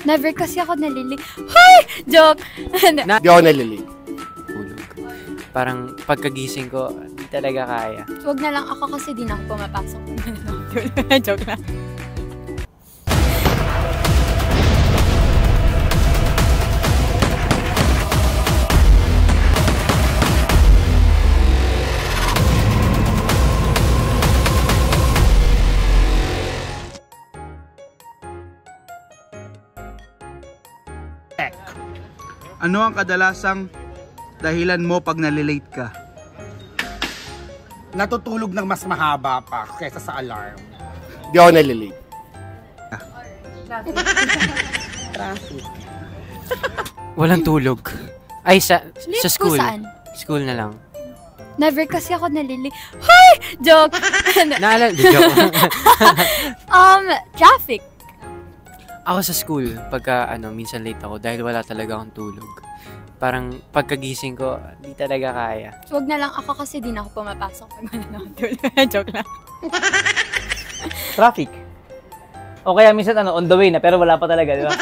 Never kasi ako nalilig. Hoy! Joke! Hindi ako nalilig. Tulog. Parang pagkagising ko, hindi talaga kaya. Huwag na lang ako kasi di na ako pumapasok. Joke lang. Ano ang kadalasang dahilan mo pag nalilate ka? Natutulog ng mas mahaba pa kaysa sa alarm. Hindi ako nalilig. Traffic. Walang tulog. Ay, sa school. Saan? School na lang. Never kasi ako nalilig. Hoy! Joke! Joke. Traffic. Ako sa school, pagka minsan late ako dahil wala talaga akong tulog. Parang pagkagising ko, hindi talaga kaya. Huwag na lang ako kasi di na ako pumapasok pag wala na akong tulog. Joke lang. Traffic. O kaya minsan on the way na pero wala pa talaga, di ba?